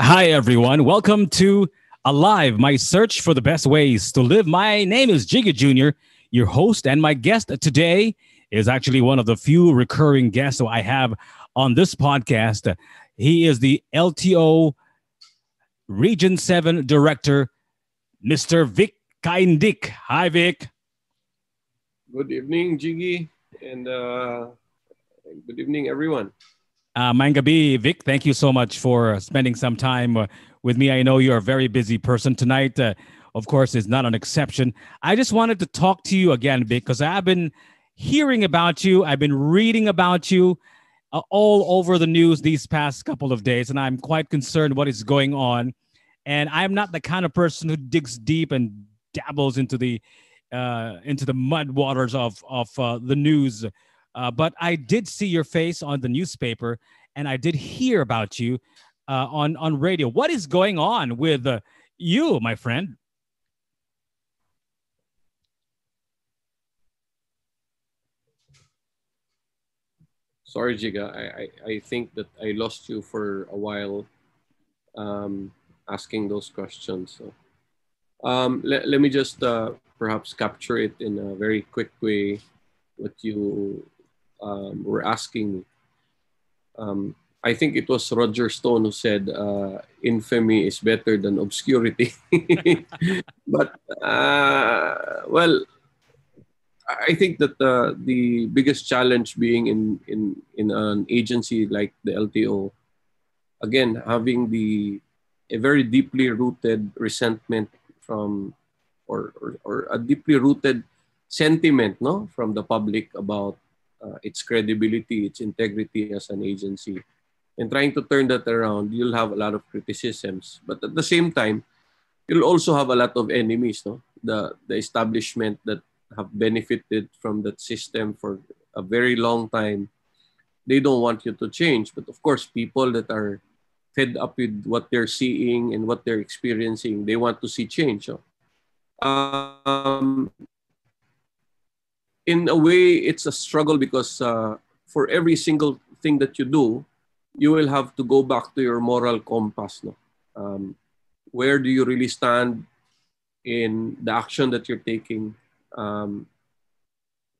Hi, everyone. Welcome to Alive, my search for the best ways to live. My name is Jigga Jr., your host, and my guest today is actually one of the few recurring guests that I have on this podcast. He is the LTO Region 7 Director, Mr. Vic Caindic. Hi, Vic. Good evening, Jiggy, and good evening, everyone. Mangabi, Vic, thank you so much for spending some time with me. I know you're a very busy person tonight. Of course, is not an exception. I just wanted to talk to you again, Vic, because I've been hearing about you. I've been reading about you all over the news these past couple of days, and I'm quite concerned what is going on. And I'm not the kind of person who digs deep and dabbles into the mud waters of the news. But I did see your face on the newspaper, and I did hear about you on radio. What is going on with you, my friend? Sorry, Jiga. I think that I lost you for a while asking those questions. So let me just perhaps capture it in a very quick way what you were asking me. I think it was Roger Stone who said, infamy is better than obscurity. But, well, I think that the biggest challenge being in an agency like the LTO, again, having a very deeply rooted resentment from, or a deeply rooted sentiment, no, from the public about its credibility, its integrity as an agency. And trying to turn that around, you'll have a lot of criticisms. But at the same time, you'll also have a lot of enemies, no? The establishment that have benefited from that system for a very long time, they don't want you to change. But of course, people that are fed up with what they're seeing and what they're experiencing, they want to see change. So, in a way, it's a struggle because for every single thing that you do, you will have to go back to your moral compass. No? Where do you really stand in the action that you're taking? In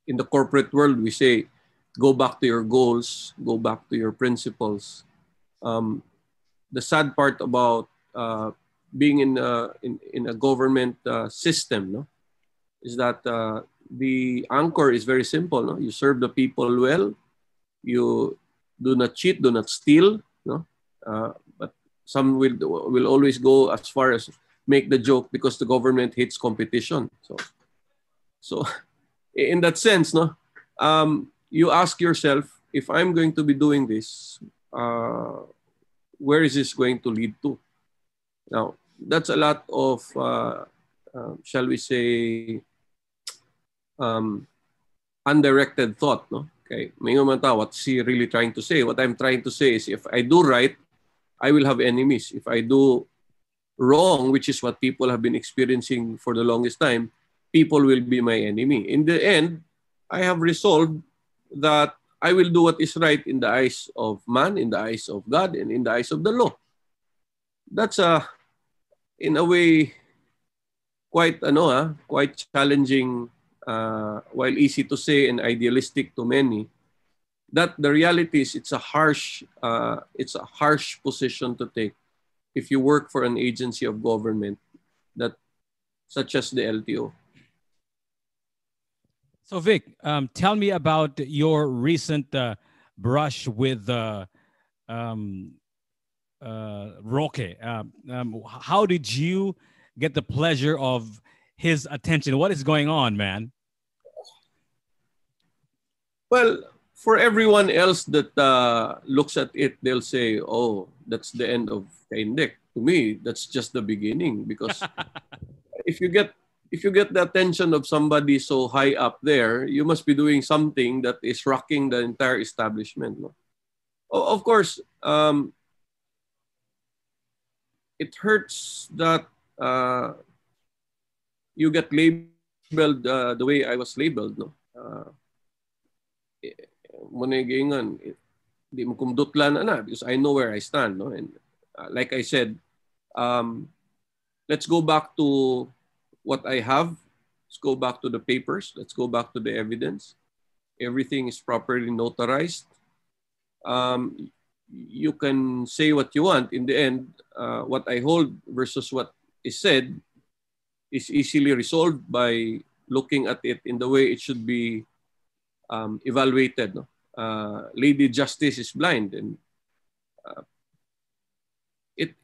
the corporate world, we say, go back to your goals, go back to your principles. The sad part about being in a government system, no, is that the anchor is very simple. No? You serve the people well. You do not cheat, do not steal. No? But some will always go as far as make the joke because the government hates competition. So in that sense, no, you ask yourself, if I'm going to be doing this, where is this going to lead to? Now, that's a lot of, shall we say, undirected thought. No? Okay, what's he really trying to say? What I'm trying to say is, if I do right, I will have enemies. If I do wrong, which is what people have been experiencing for the longest time, people will be my enemy. In the end, I have resolved that I will do what is right in the eyes of man, in the eyes of God, and in the eyes of the law. That's in a way, quite challenging, while easy to say and idealistic to many. That the reality is, it's a harsh position to take if you work for an agency of government that such as the LTO. So, Vic, tell me about your recent brush with um, Roque. How did you get the pleasure of his attention? What is going on, man? Well, for everyone else that looks at it, they'll say, "Oh, that's the end of Caindic." To me, that's just the beginning, because if you get the attention of somebody so high up there, you must be doing something that is rocking the entire establishment. No? Of course, it hurts that you get labeled the way I was labeled. No, muna gingan, di mo kumdutlan na, because I know where I stand. No, and Like I said, um, let's go back to what I have. Let's go back to the papers. Let's go back to the evidence. Everything is properly notarized. Um, you can say what you want. In the end, what I hold versus what is said is easily resolved by looking at it in the way it should be evaluated. No? Lady Justice is blind, and uh, it.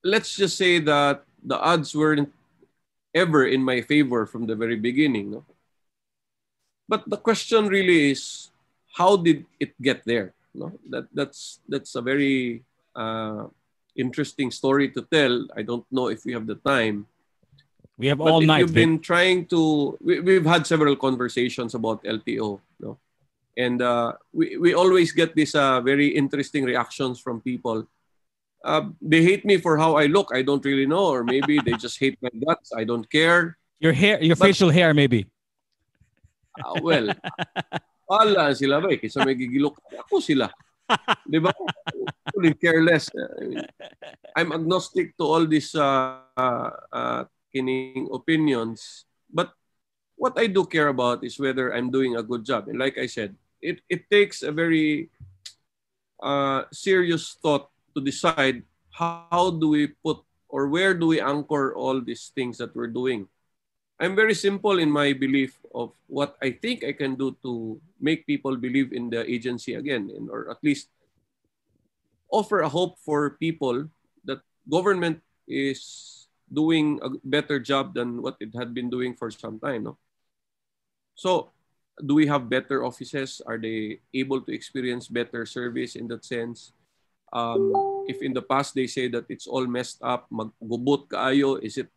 Let's just say that the odds weren't ever in my favor from the very beginning. No? But the question really is, how did it get there? No, that's a very interesting story to tell. I don't know if we have the time, We have but all if night, you've Vic. been trying to, we've had several conversations about LTO, no, and we always get these very interesting reactions from people. They hate me for how I look. I don't really know, or maybe they just hate my guts. I don't care. Your hair, your But facial hair, maybe. well, wala sila ba eh. Kaysa may gigilok. Ako sila. Di ba? Really careless. I mean, I'm agnostic to all these kining opinions. But what I do care about is whether I'm doing a good job. And like I said, it takes a very serious thought to decide how do we put or where do we anchor all these things that we're doing. I'm very simple in my belief of what I think I can do to make people believe in the agency again, and, or at least offer a hope for people that government is doing a better job than what it had been doing for some time. No? So, do we have better offices? Are they able to experience better service in that sense? If in the past they say that it's all messed up, maggubot kaayo, is it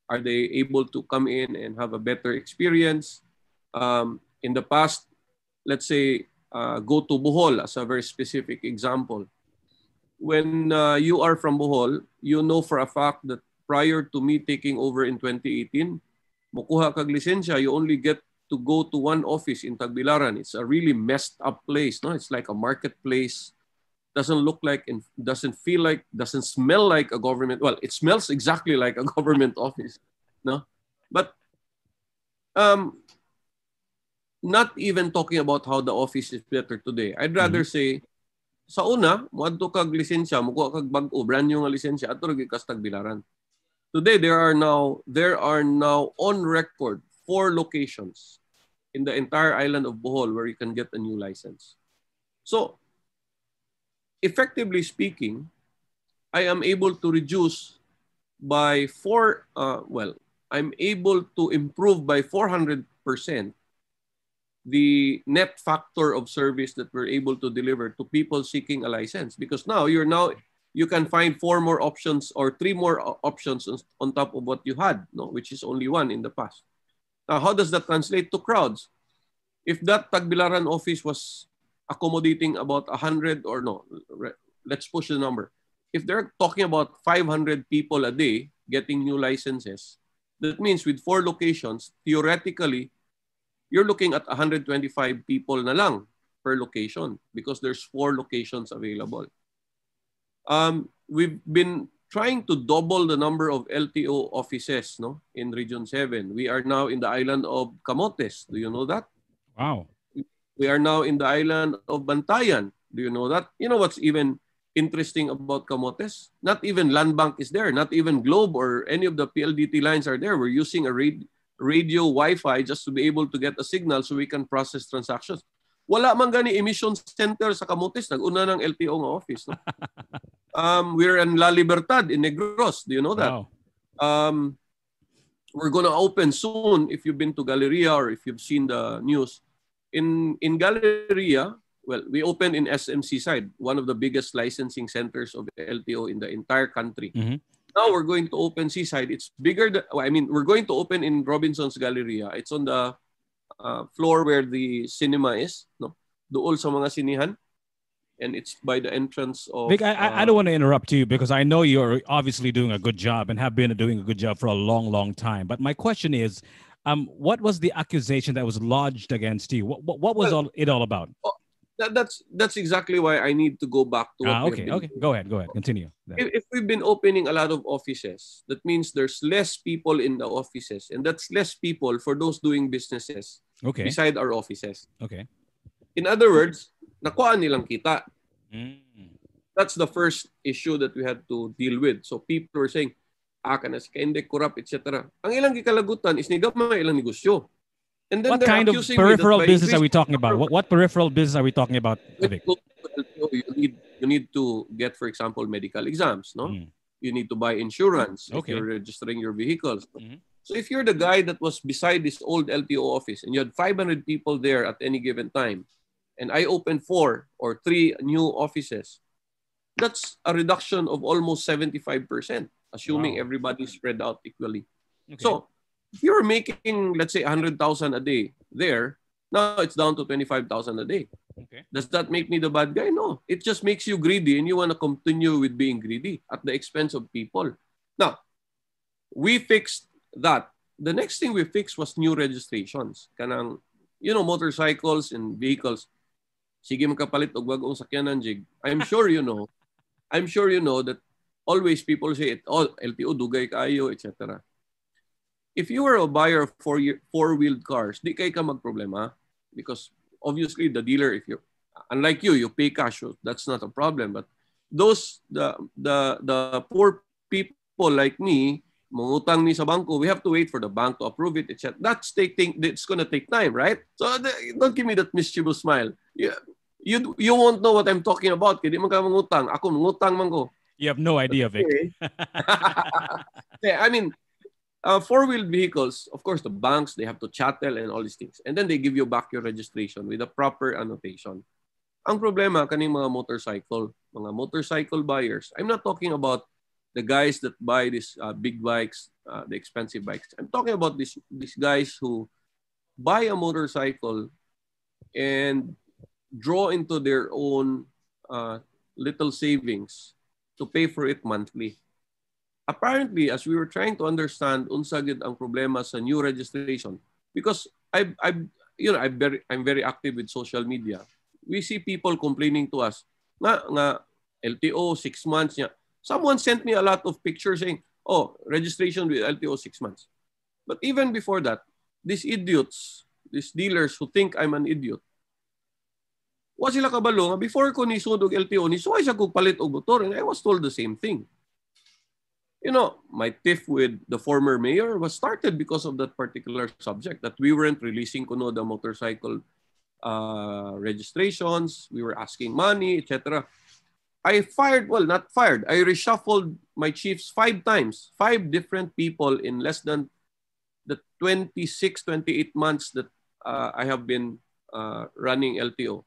are they able to come in and have a better experience? In the past, let's say go to Bohol as a very specific example. When you are from Bohol, you know for a fact that prior to me taking over in 2018, mukuha kag lisensya, you only get to go to one office in Tagbilaran. It's a really messed up place. No, it's like a marketplace. Doesn't look like and doesn't feel like, doesn't smell like a government. Well, it smells exactly like a government office. No, but not even talking about how the office is better today. I'd rather say, sa una, muadto kag lisensya, mukuha kag bag-o, brand new nga lisensya, ato rin kas Tagbilaran. Today, there are now on record 4 locations in the entire island of Bohol where you can get a new license. So, effectively speaking, I am able to reduce by I'm able to improve by 400% the net factor of service that we're able to deliver to people seeking a license. Because now you can find 4 more options or 3 more options on top of what you had, no, which is only 1 in the past. Now, how does that translate to crowds? If that Tagbilaran office was accommodating about 100 or no, let's push the number. If they're talking about 500 people a day getting new licenses, that means with 4 locations, theoretically, you're looking at 125 people na lang per location because there's 4 locations available. We've been trying to double the number of LTO offices, no, in Region 7. We are now in the island of Camotes. Do you know that? Wow. We are now in the island of Bantayan. Do you know that? You know what's even interesting about Camotes? Not even Land Bank is there. Not even Globe or any of the PLDT lines are there. We're using a radio Wi-Fi just to be able to get a signal so we can process transactions. Wala man gani emission center sa Camotes. Nag-una ng LTO nga office. No? We're in La Libertad in Negros. Do you know that? Wow. We're gonna open soon. If you've been to Galleria or if you've seen the news, in Galleria, well, we opened in SMC side, one of the biggest licensing centers of LTO in the entire country. Now we're going to open Seaside. It's bigger. We're going to open in Robinson's Galleria. It's on the floor where the cinema is. No, dool sa mga sinihan. And it's by the entrance of... Vic, I don't want to interrupt you because I know you're obviously doing a good job and have been doing a good job for a long, long time. But my question is, what was the accusation that was lodged against you? What was it all about? that's exactly why I need to go back to what we have Okay, been okay. doing. Go ahead, go ahead. Continue. Then. If we've been opening a lot of offices, that means there's less people in the offices, and that's less people for those doing businesses Okay, beside our offices. okay. In other words, nakuha nilang kita. Mm. That's the first issue that we had to deal with. So people were saying, kana si Caindic, corrupt, etc. Ang ilang gikalagutan is nigamay ilang negosyo. And then What they're kind of accusing me that peripheral by business are we increasing talking the about? number of What peripheral business are we talking about, when Vic? you go to LTO, you need to get, for example, medical exams, no? Mm. You need to buy insurance if you're Okay. registering your vehicles. Mhm. So if you're the guy that was beside this old LTO office and you had 500 people there at any given time, and I opened 4 or 3 new offices, that's a reduction of almost 75%, assuming Wow. everybody spread out equally. Okay. So if you're making, let's say, 100,000 a day there, now it's down to 25,000 a day. Okay. Does that make me the bad guy? No. It just makes you greedy and you want to continue with being greedy at the expense of people. Now, we fixed that. The next thing we fixed was new registrations. Kanang, motorcycles and vehicles. Sige makapalit og bagong sakyanan, Jig. I'm sure you know that always people say, LTO, dugay kayo, etc. If you are a buyer of four-wheeled cars, di kay ka magproblema because obviously the dealer, if you, unlike you pay cash, so that's not a problem. But the poor people like me, mangutang ni sa bangko, we have to wait for the bank to approve it, etc. It's gonna take time, right? So don't give me that mischievous smile. You won't know what I'm talking about. Kaya di man ka mangutang. Ako mangutang man ko. You have no But idea, Vic. anyway, yeah, I mean, four-wheeled vehicles, of course, the banks, they have to chattel and all these things. And then they give you back your registration with a proper annotation. Ang problema, kaning mga motorcycle buyers, I'm not talking about the guys that buy these big bikes, the expensive bikes. I'm talking about these guys who buy a motorcycle and draw into their own little savings to pay for it monthly. Apparently, as we were trying to understand unsa gid ang problema sa new registration, because I'm very active with social media. We see people complaining to us nga LTO 6 months niya. Someone sent me a lot of pictures saying, "Oh, registration with LTO 6 months." But even before that, these idiots, these dealers who think I'm an idiot, wa sila kabalo nga before ko ni sudog LTO ni suway siya kog palit og motor, and I was told the same thing. My tiff with the former mayor was started because of that particular subject, that we weren't releasing the motorcycle registrations. We were asking money, etc. Not fired. I reshuffled my chiefs 5 times, 5 different people in less than the 26, 28 months that I have been running LTO.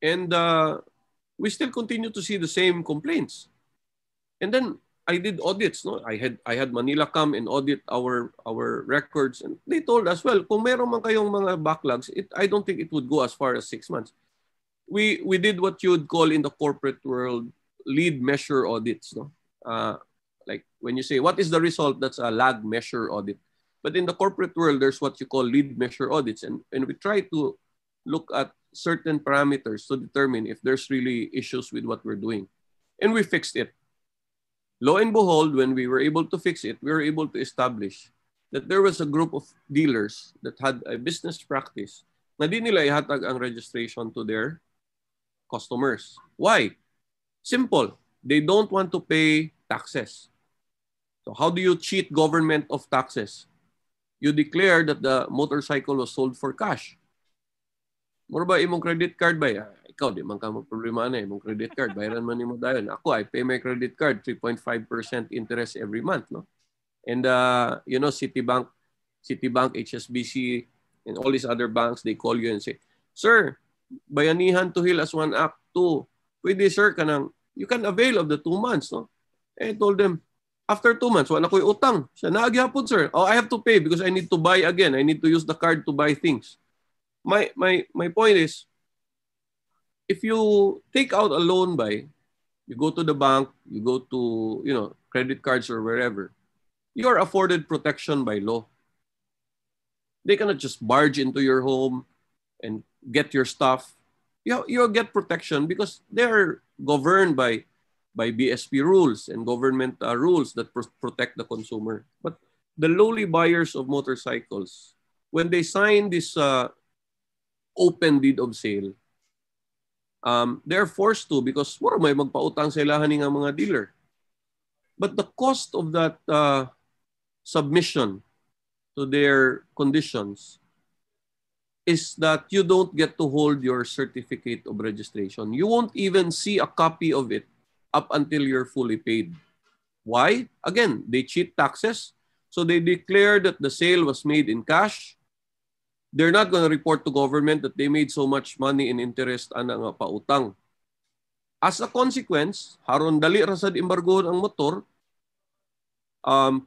And we still continue to see the same complaints. And then I did audits, no? I had Manila come and audit our records, and they told us, well, kung meron man kayong mga backlogs, I don't think it would go as far as 6 months. We did what you would call in the corporate world lead measure audits, no? Like when you say what is the result, that's a lag measure audit. But in the corporate world, there's what you call lead measure audits, and we try to look at certain parameters to determine if there's really issues with what we're doing, and we fixed it. Lo and behold, when we were able to fix it, we were able to establish that there was a group of dealers that had a business practice na di nila ihatag ang registration to their customers. Why? Simple. They don't want to pay taxes. So how do you cheat government of taxes? You declare that the motorcycle was sold for cash. Mura ba imong credit card ba? Ikaw, di man ka problema na imong credit card. Bayaran man nimo dayon. Ako, I pay my credit card 3.5% interest every month, no? And Citibank, HSBC, and all these other banks, they call you and say, "Sir, bayanihan to heal as one act 2. Pwede, sir, you can avail of the 2 months, no?" And I told them, after 2 months, wala ko'y utang. Siya, naagyapon, sir. Oh, I have to pay because I need to buy again. I need to use the card to buy things. My point is, if you take out a loan you go to the bank, you go to credit cards or wherever, you are afforded protection by law. They cannot just barge into your home and get your stuff you get protection because they're governed by BSP rules and government rules that protect the consumer. But the lowly buyers of motorcycles, when they sign this open deed of sale, they're forced to because may magpautang sa ilahan ng mga dealer. But the cost of that submission to their conditions is that you don't get to hold your certificate of registration. You won't even see a copy of it up until you're fully paid. Why? Again, they cheat taxes. So they declare that the sale was made in cash. They're not going to report to government that they made so much money in interest ana nga pautang. As a consequence, haron dali ra sad embargohon ang motor,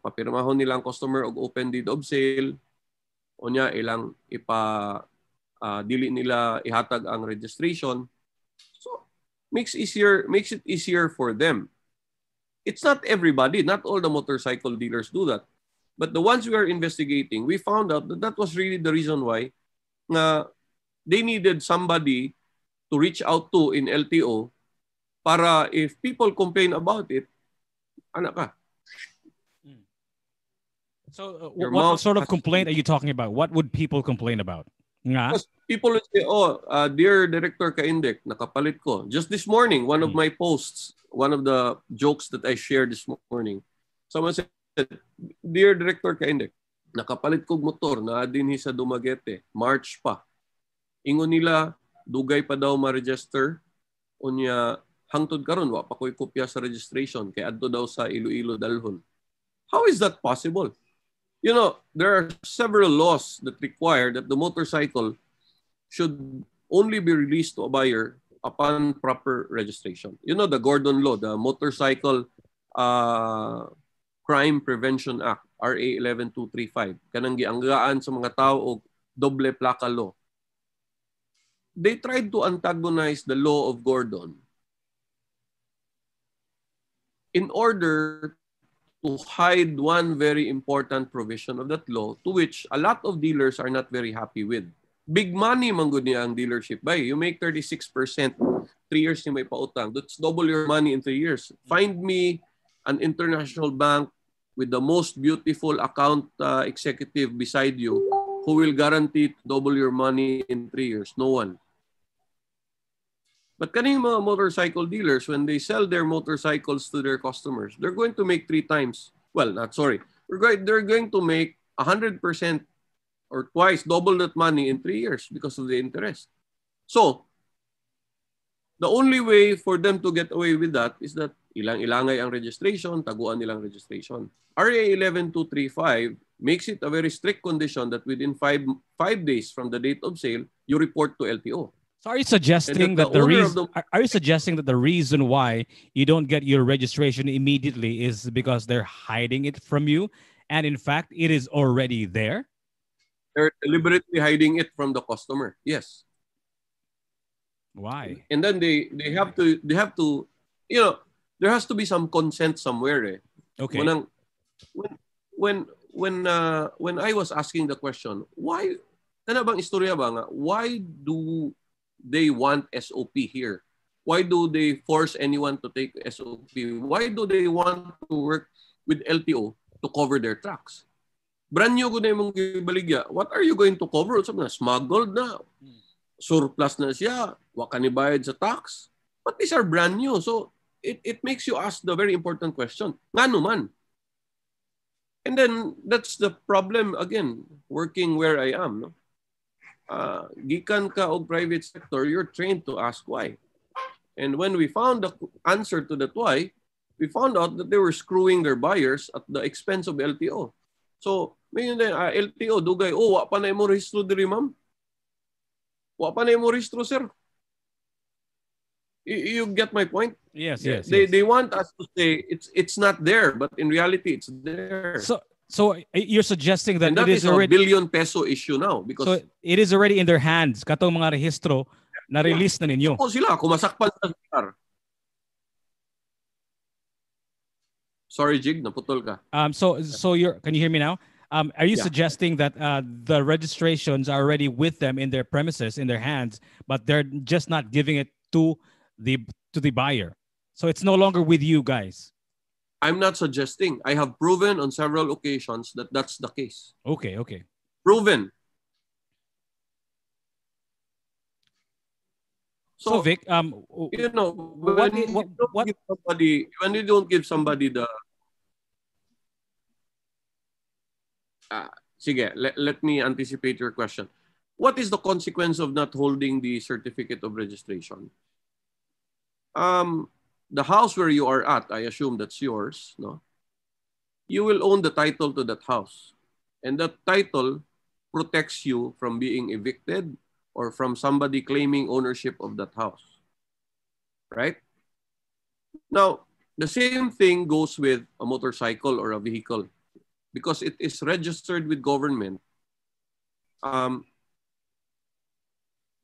papirmahon nilang customer og open deed of sale, unya ilang dili nila ihatag ang registration. So makes it easier for them. It's not everybody, not all the motorcycle dealers do that. But the ones we are investigating, we found out that was really the reason why they needed somebody to reach out to in LTO para if people complain about it, anak ka. So what sort of complaint are you talking about? What would people complain about? Because people would say, dear Director Caindic, nakapalit ko. Just this morning, one of my posts, one of the jokes that I shared this morning, someone said, Dear Director Caindic, nakapalit kog motor na dinhi sa Dumaguete, March pa. Ingon nila, dugay pa daw ma-register, unya hangtod karon wa pa ko'y kopya sa registration, kay adto daw sa Iloilo dalhon. How is that possible? You know, there are several laws that require that the motorcycle should only be released to a buyer upon proper registration. You know, the Gordon Law, the Motorcycle Crime Prevention Act, RA 11235, kanang gianggaan sa mga tao og doble plaka law. They tried to antagonize the law of Gordon in order to hide one very important provision of that law to which a lot of dealers are not very happy with. Big money man gud niya ang dealership. Bay, you make 36%, 3 years ni may pautang. That's double your money in 3 years. Find me an international bank with the most beautiful account executive beside you who will guarantee to double your money in 3 years. No one. But kaning mga motorcycle dealers, when they sell their motorcycles to their customers, they're going to make 3 times. Well, they're going to make 100% or twice double that money in 3 years because of the interest. So, the only way for them to get away with that is that ilang-ilangay ang registration, taguan nilang registration. RA 11235 makes it a very strict condition that within 5 days from the date of sale, you report to LTO. So are you suggesting that the reason why you don't get your registration immediately is because they're hiding it from you, and in fact it is already there? They're deliberately hiding it from the customer. Yes. Why? And then they have to you know, there has to be some consent somewhere. Okay. When I was asking the question, why kana bang istorya ba nga, why do they want SOP here? Why do they force anyone to take SOP? Why do they want to work with LTO to cover their trucks? Brand new ko na yung gibaligya. What are you going to cover? Sabi na, smuggled na. Surplus na siya. Wa ka ni bayad sa tax. But these are brand new. So it makes you ask the very important question. Ngano man? And then that's the problem again, working where I am. No? Gikan ka og private sector, you're trained to ask why. And when we found the answer to that why, we found out that they were screwing their buyers at the expense of LTO. So, may LTO, dugay, wa pa na mo rehistro diri ma'am. Wa pa na mo rehistro, sir. You get my point? Yes. They want us to say it's not there, but in reality, it's there. So you're suggesting that it is already a billion peso issue now because so it is already in their hands. Katong mga rehistro na release na ninyo. Opo sila kumasakpan sa car. Sorry, Jig, naputol ka. So can you hear me now? Are you Yeah, suggesting that the registrations are already with them in their premises, in their hands, but they're just not giving it the to the buyer? So it's no longer with you guys. I'm not suggesting. I have proven on several occasions that that's the case. Okay, okay. Proven. So So, Vic, when you don't what? give somebody, when you don't give somebody the, sige, let me anticipate your question. What is the consequence of not holding the certificate of registration? Um, the house where you are at, I assume that's yours, no? You will own the title to that house. And that title protects you from being evicted or from somebody claiming ownership of that house, right? Now, the same thing goes with a motorcycle or a vehicle because it is registered with government. Um,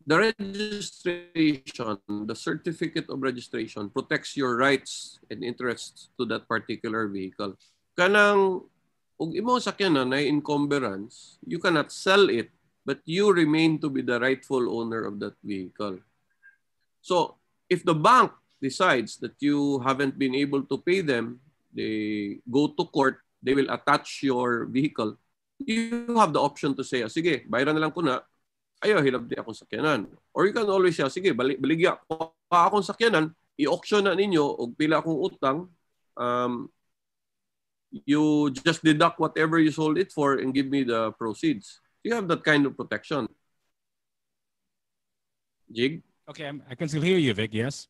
the registration, the certificate of registration protects your rights and interests to that particular vehicle. Kanang ug imo sakyanan na encumbrance, you cannot sell it, but you remain to be the rightful owner of that vehicle. So, if the bank decides that you haven't been able to pay them, they go to court, they will attach your vehicle. You have the option to say, sige, bayaran na lang ko na, ayaw, hilab di akong sakyanan. Or you can always say, sige, baligya pa akong sakyanan, i-auction na ninyo, o pila akong utang, you just deduct whatever you sold it for and give me the proceeds. You have that kind of protection. Jig? Okay, I can still hear you, Vic. Yes,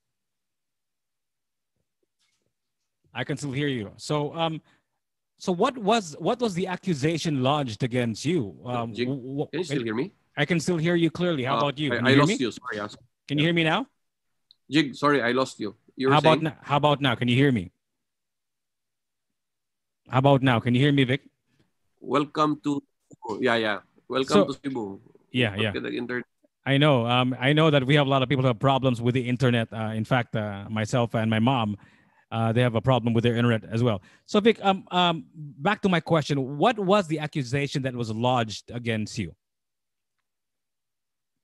I can still hear you. So so what was the accusation lodged against you? Jig? Can you still hear me? I can still hear you clearly. How about you? Can you I hear lost me? you. Sorry. Can you hear me now? Jig, sorry, I lost you. You were How about saying? now? How about now? Can you hear me? How about now? Can you hear me, Vic? Welcome to Cebu. Yeah. Welcome So to Cebu. yeah. Look at the internet. I know. I know that we have a lot of people who have problems with the internet. In fact, myself and my mom, they have a problem with their internet as well. So, Vic, back to my question: what was the accusation that was lodged against you?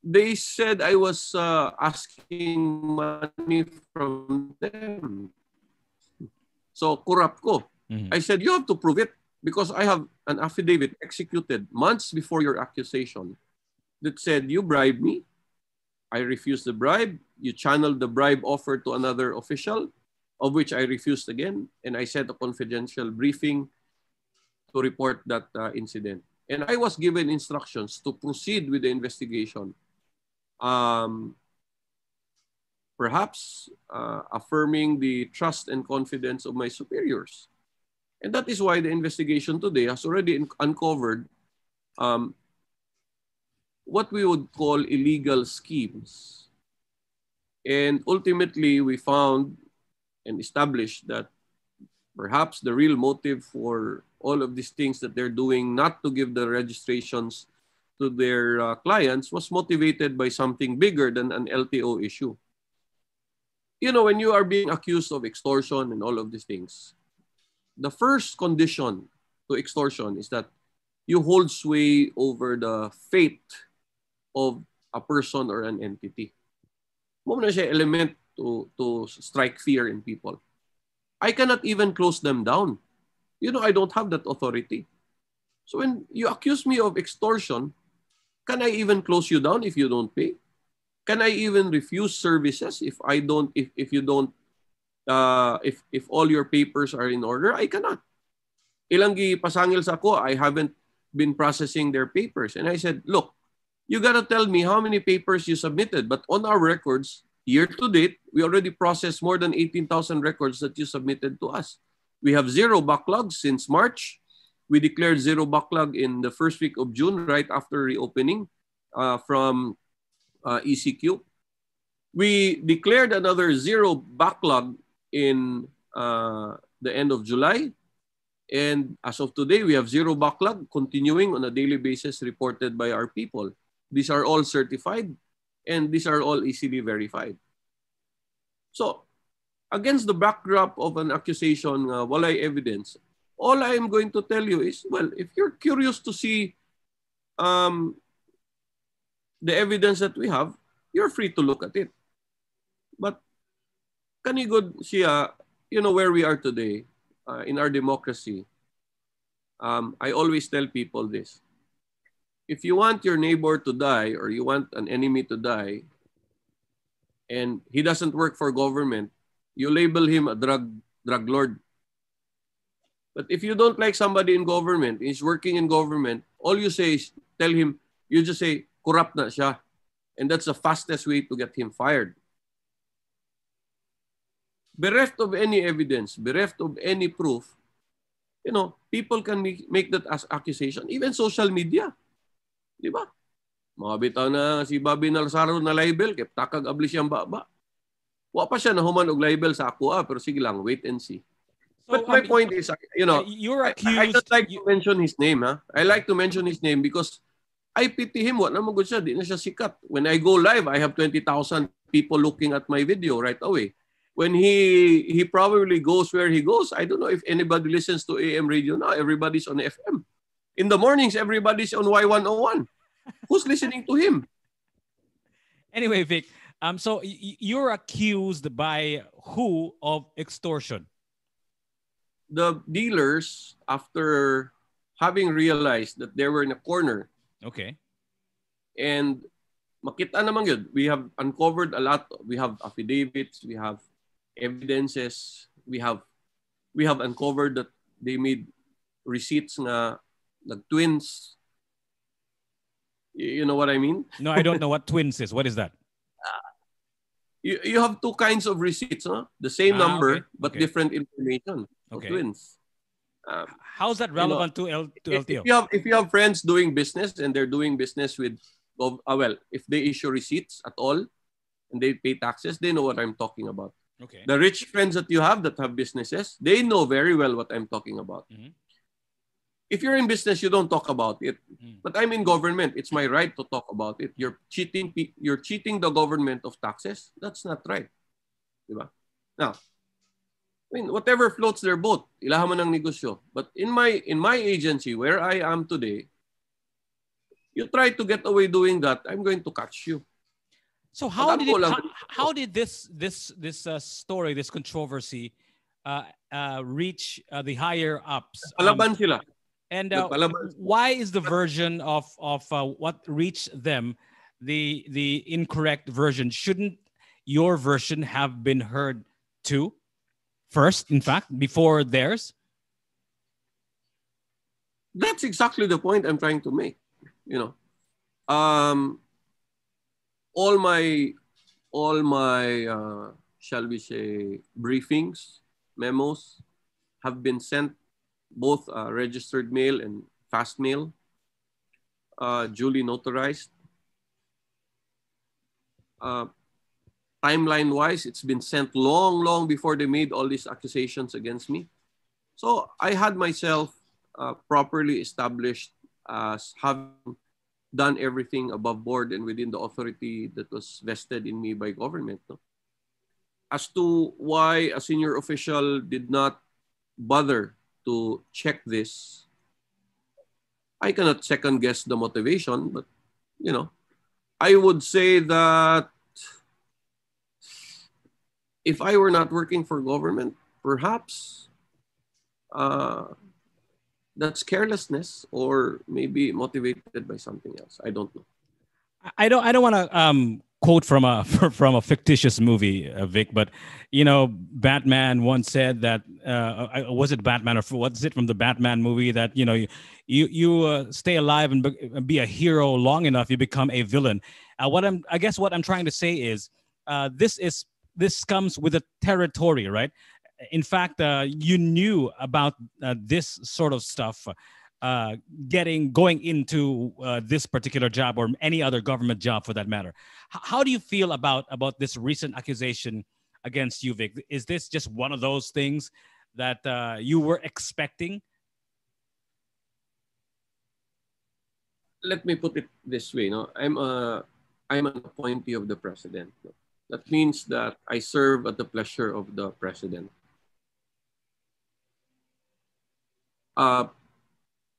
They said I was asking money from them. So, corrupt ko. Mm-hmm. I said, you have to prove it because I have an affidavit executed months before your accusation that said you bribed me. I refused the bribe. You channeled the bribe offer to another official, of which I refused again. And I sent a confidential briefing to report that incident. And I was given instructions to proceed with the investigation. Um, Perhaps affirming the trust and confidence of my superiors. And that is why the investigation today has already uncovered um, what we would call illegal schemes. And ultimately, we found and established that perhaps the real motive for all of these things that they're doing, not to give the registrations to their clients, was motivated by something bigger than an LTO issue. You know, when you are being accused of extortion and all of these things, the first condition to extortion is that you hold sway over the fate of a person or an entity. Mo na siya element to strike fear in people. I cannot even close them down. You know, I don't have that authority. So when you accuse me of extortion, can I even close you down if you don't pay? Can I even refuse services if you don't if all your papers are in order? I cannot. Ilang pasangil sa ako, I haven't been processing their papers. And I said, look, you gotta tell me how many papers you submitted. But on our records, year to date, we already processed more than 18,000 records that you submitted to us. We have zero backlogs since March. We declared zero backlog in the first week of June, right after reopening from ECQ. We declared another zero backlog in the end of July. And as of today, we have zero backlog continuing on a daily basis reported by our people. These are all certified and these are all easily verified. So, against the backdrop of an accusation, walay evidence, All I am going to tell you is, well, if you're curious to see um, the evidence that we have, you're free to look at it. But kanigod siya, where we are today in our democracy, I always tell people this. If you want your neighbor to die or you want an enemy to die and he doesn't work for government, you label him a drug lord. But if you don't like somebody in government, he's working in government, all you say is tell him, you just say, corrupt na siya. And that's the fastest way to get him fired. Bereft of any evidence, bereft of any proof, people can make that as accusation. Even social media. Di ba? Mga bitaw na si Bobby Nalsaro na libel, kaya takag abli siyang baba. Wa pa siya na human og libel sa ako, pero sige lang, wait and see. So But my point is, you're I accused. just like to mention his name, ha? I like to mention his name because I pity him. What naman good siya, di na siya sikat. When I go live, I have 20,000 people looking at my video right away. When he probably goes where he goes, I don't know if anybody listens to AM radio now. Everybody's on FM. In the mornings, everybody's on Y101. Who's listening to him? Anyway, Vic, so you're accused by who of extortion? The dealers, after having realized that they were in a corner, okay, and makita naman yun, we have uncovered a lot. We have affidavits, we have evidences, we have uncovered that they made receipts na nag-twins. You know what I mean? No, I don't know what twins is. What is that? You have two kinds of receipts, huh? The same number, okay, but okay. different information. Okay. Twins. How's that relevant to LTO? If you have friends doing business and they're doing business with, if they issue receipts at all and they pay taxes, they know what I'm talking about. Okay. The rich friends that you have that have businesses, they know very well what I'm talking about. Mm-hmm. If you're in business, you don't talk about it. But I'm in government. It's my right to talk about it. You're cheating the government of taxes. That's not right. Diba? Now, whatever floats their boat, ilahan mo ng negosyo. But in my agency, where I am today, you try to get away doing that, I'm going to catch you. So how did this story, this controversy, reach the higher ups? Palaban sila. And why is the version of what reached them the incorrect version? Shouldn't your version have been heard too? First, in fact, before theirs? That's exactly the point I'm trying to make. All my shall we say, briefings, memos have been sent both registered mail and fast mail, duly notarized. Timeline-wise, it's been sent long before they made all these accusations against me. So I had myself properly established as having done everything above board and within the authority that was vested in me by government. No? As to why a senior official did not bother to check this, I cannot second guess the motivation, but I would say that if I were not working for government, perhaps that's carelessness or maybe motivated by something else. I don't know. I don't want to quote from a from a fictitious movie, Vic, but Batman once said that was it Batman or what's it from the Batman movie that you stay alive and be a hero long enough, you become a villain. I guess what I'm trying to say is this comes with a territory, right? In fact, you knew about this sort of stuff going into this particular job or any other government job for that matter. How do you feel about this recent accusation against you, Vic? Is this just one of those things that you were expecting? Let me put it this way. I'm an appointee of the president. That means that I serve at the pleasure of the president. Uh,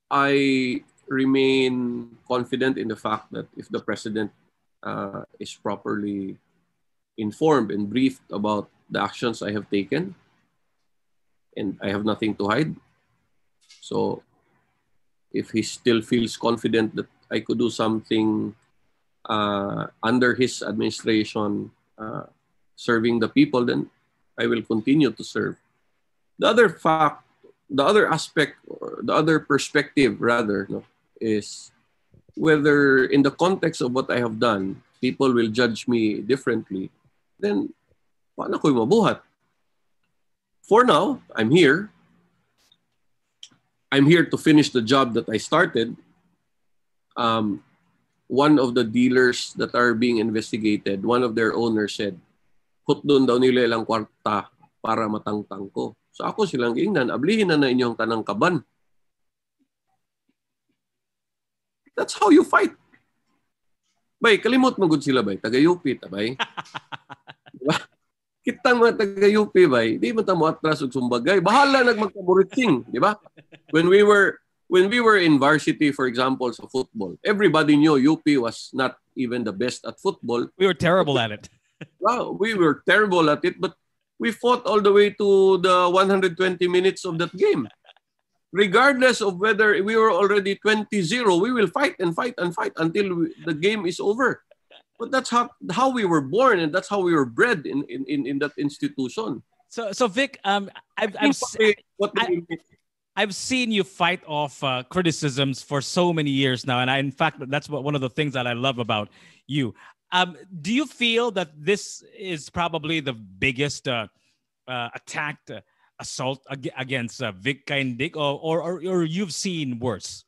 I remain confident in the fact that if the president is properly informed and briefed about the actions I have taken, and I have nothing to hide. So if he still feels confident that I could do something under his administration, serving the people, then I will continue to serve. The other fact, the other aspect, or the other perspective rather, no, is whether in the context of what I have done, people will judge me differently, then paano ko mabuhat? For now, I'm here. I'm here to finish the job that I started. Um, one of the dealers that are being investigated, one of their owners said, put doon daw nila ilang kwarta para matangtang ko. So ako silang ingnan, ablihin na inyong tanang kaban. That's how you fight. Bay, kalimot mo gud sila bay, taga-UP ta bay. Diba? Kitang mga taga-UP bay, di man ta mo atras og sumbagay. Bahala nagmagkaburitsing, di ba? When we were in varsity, for example, sa football, everybody knew UP was not even the best at football. We were terrible at it. Wow, we were terrible at it, but we fought all the way to the 120 minutes of that game. Regardless of whether we were already 20-0, we will fight and fight and fight until the game is over. But that's how we were born, and that's how we were bred in that institution. So Vic, I've seen you fight off criticisms for so many years now, and in fact, that's one of the things that I love about you. Do you feel that this is probably the biggest attack, assault against Vic Caindic, or you've seen worse?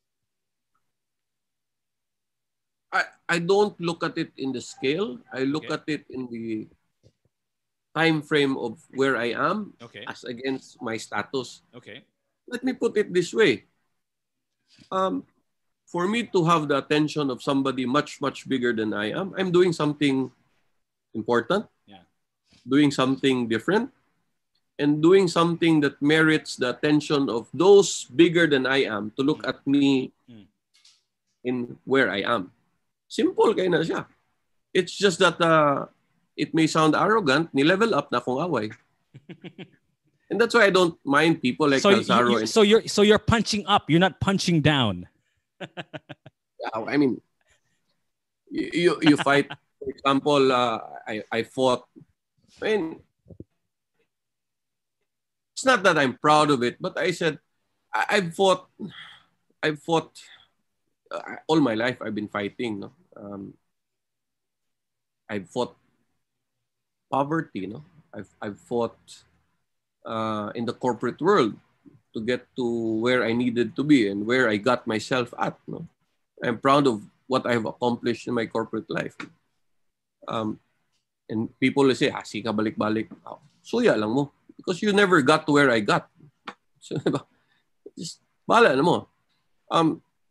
I don't look at it in the scale. I look at it in the time frame of where I am as against my status. Okay. Let me put it this way. For me to have the attention of somebody much, much bigger than I am, I'm doing something important, doing something different, and doing something that merits the attention of those bigger than I am to look at me in where I am. Simple kaya na siya. It's just that it may sound arrogant, ni-level up na akong away. And that's why I don't mind people like Calzaro. So you're punching up. You're not punching down. I mean, you fight. For example, I fought. I mean, it's not that I'm proud of it, but I said I've fought all my life. I've been fighting. No? I've fought poverty. No, I've fought in the corporate world to get to where I needed to be and where I got myself at. No, I'm proud of what I've accomplished in my corporate life. And people will say, "Si ka balik-balik." Oh, suya lang mo, because you never got to where I got. So, just bahala na mo.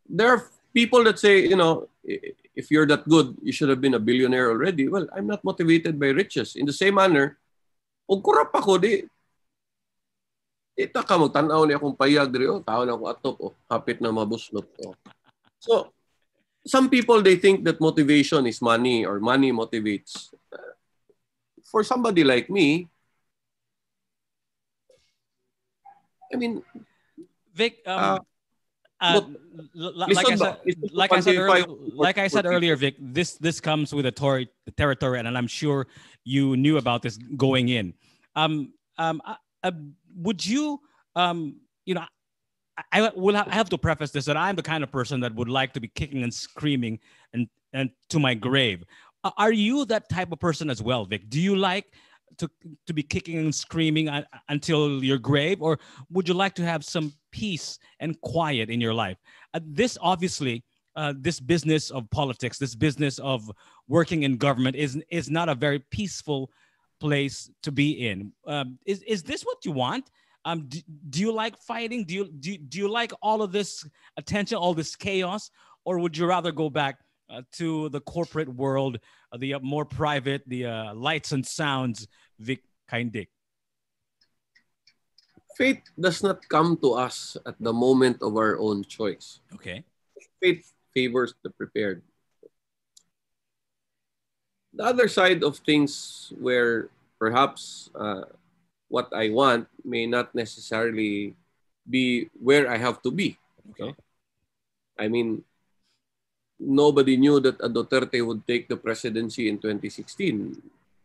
There are people that say, if you're that good, you should have been a billionaire already. Well, I'm not motivated by riches. In the same manner, og kurap ako, ita ka magtanaw ni akong payag diri, tao na ako atop, hapit na mabuslot. So, some people, they think that motivation is money or money motivates. For somebody like me, I mean, Vic, like I said earlier, Vic, this comes with a territory, and I'm sure you knew about this going in. Would you, I have to preface this that I'm the kind of person that would like to be kicking and screaming and to my grave. Are you that type of person as well, Vic? Do you like to be kicking and screaming until your grave, or would you like to have some peace and quiet in your life? This obviously, this business of politics, this business of working in government is not a very peaceful place to be in. Is this what you want? Do you like fighting? Do you like all of this attention, all this chaos, or would you rather go back to the corporate world, the more private, the lights and sounds, Vic Caindic? Fate does not come to us at the moment of our own choice. Okay. Fate favors the prepared. The other side of things where perhaps what I want may not necessarily be where I have to be. Okay. No? I mean, nobody knew that a Duterte would take the presidency in 2016.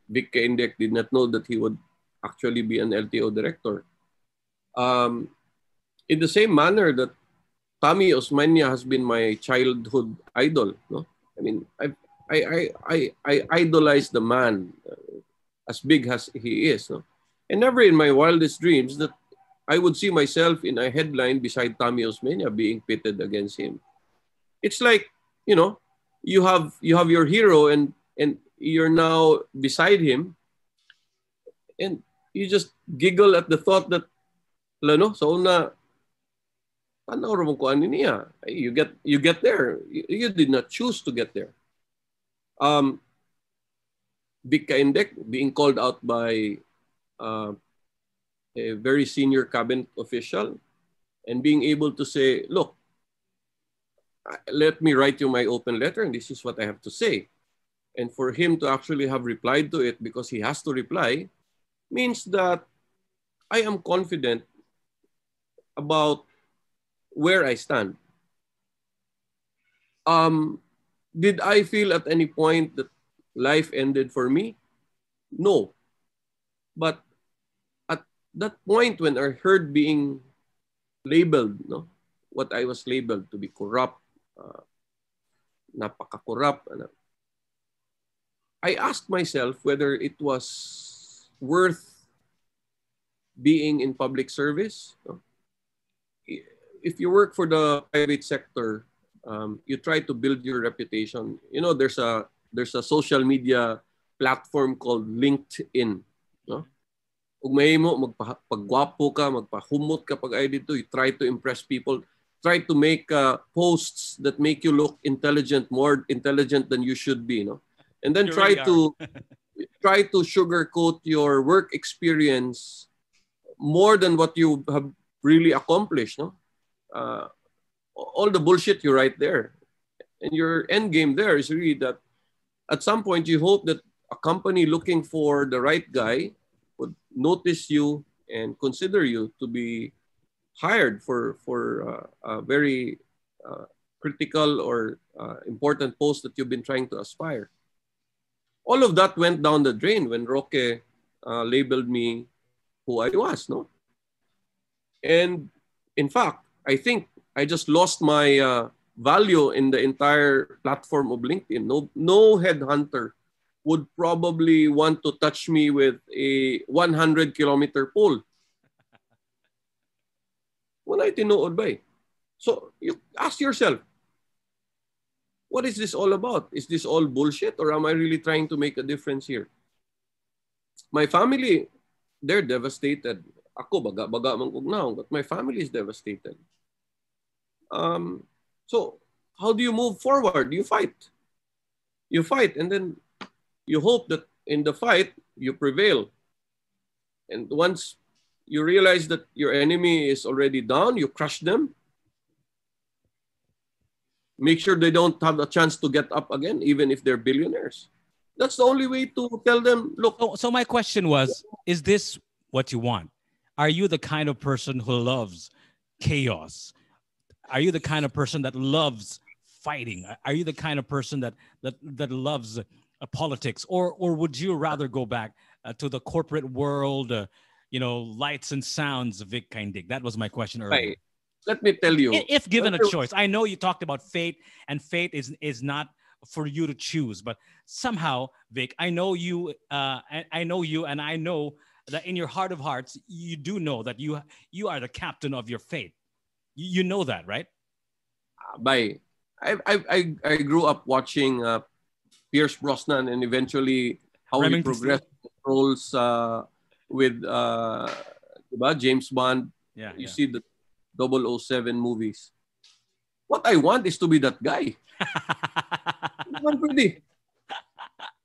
Vic Caindic did not know that he would actually be an LTO director. Um, in the same manner that Tommy Osmania has been my childhood idol. No, I mean, I idolize the man as big as he is. No, and never in my wildest dreams that I would see myself in a headline beside Tommy Osmania being pitted against him. It's like, you know, you have your hero and you're now beside him, and you just giggle at the thought that lano so una ano ro ko ani niya. You get there. You did not choose to get there. Um, Vic Caindic being called out by uh, a very senior cabinet official and being able to say, look, let me write you my open letter and this is what I have to say. And for him to actually have replied to it because he has to reply means that I am confident about where I stand. Um, did I feel at any point that life ended for me? No. But at that point when I heard being labeled, no, what I was labeled to be corrupt, napaka-corrupt, I asked myself whether it was worth being in public service. No? If you work for the private sector, you try to build your reputation. You know, there's a social media platform called LinkedIn. No? Kung may mo, pagwapo ka, magpahumot ka pag ay dito, you try to impress people, try to make posts that make you look intelligent, more intelligent than you should be, no? And then You try really to try to sugarcoat your work experience more than what you have really accomplished, no? All the bullshit you write there. And your end game there is really that at some point you hope that a company looking for the right guy would notice you and consider you to be hired for a very critical or important post that you've been trying to aspire. All of that went down the drain when Roque labeled me who I was, no? And in fact, I think I just lost my value in the entire platform of LinkedIn. No headhunter would probably want to touch me with a 100-kilometer pole. Wala tinuod ba eh. So you ask yourself, what is this all about? Is this all bullshit or am I really trying to make a difference here? My family, they're devastated. Ako, baga man kog naong, but my family is devastated. So how do you move forward? You fight. You fight and then you hope that in the fight, you prevail. And once you realize that your enemy is already down, you crush them. Make sure they don't have a chance to get up again, even if they're billionaires. That's the only way to tell them, look. So my question was, is this what you want? Are you the kind of person who loves chaos? Are you the kind of person that loves fighting? Are you the kind of person that loves politics? Or would you rather go back to the corporate world, lights and sounds, Vic Caindic? That was my question earlier. Let me tell you. If given a choice, I know you talked about fate, and fate is not for you to choose, but somehow, Vic, I know you, and I know that in your heart of hearts, you do know that you are the captain of your fate. You know that, right? I grew up watching Pierce Brosnan and eventually how he progressed roles with James Bond. Yeah, you see the 007 movies. What I want is to be that guy.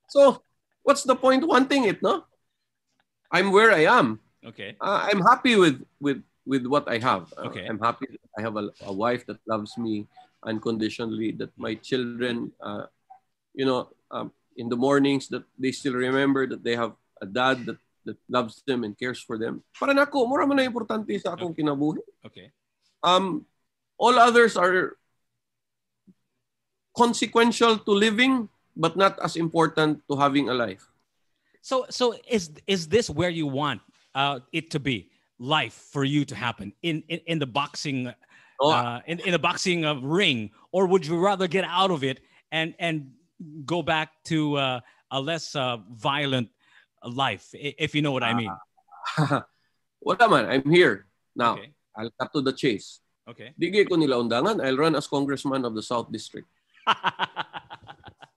So what's the point wanting it, no? I'm where I am. Okay. I'm happy with what I have. Okay. I'm happy that I have a wife that loves me unconditionally. That my children, in the mornings, that they still remember that they have a dad that loves them and cares for them. Para nako, mura man na importante sa akong Okay. kinabuhi. Okay. Um, all others are consequential to living, but not as important to having a life. So is this where you want it to be? Life for you to happen in the boxing No, in the boxing ring, or would you rather get out of it and go back to a less violent life, if you know what I mean? wala man, I'm here. Now, Okay. I'll cut to the chase. Okay. Digay ko nila undangan, I'll run as congressman of the South District.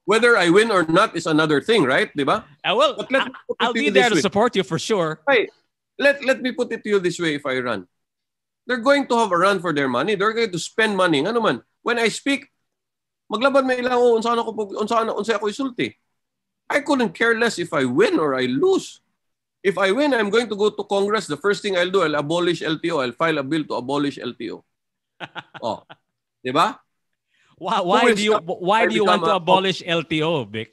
Whether I win or not is another thing, right? Diba? Well, But let me put it I'll to be you there this to way. support you for sure. Hey, let me put it to you this way if I run. They're going to have a run for their money. They're going to spend money. Ano man, when I speak, maglaban may ilang unsa ako isulti. I couldn't care less if I win or I lose. If I win, I'm going to go to Congress. The first thing I'll do, I'll abolish LTO. I'll file a bill to abolish LTO. Oh, di ba? Why do you want to A abolish LTO, Vic?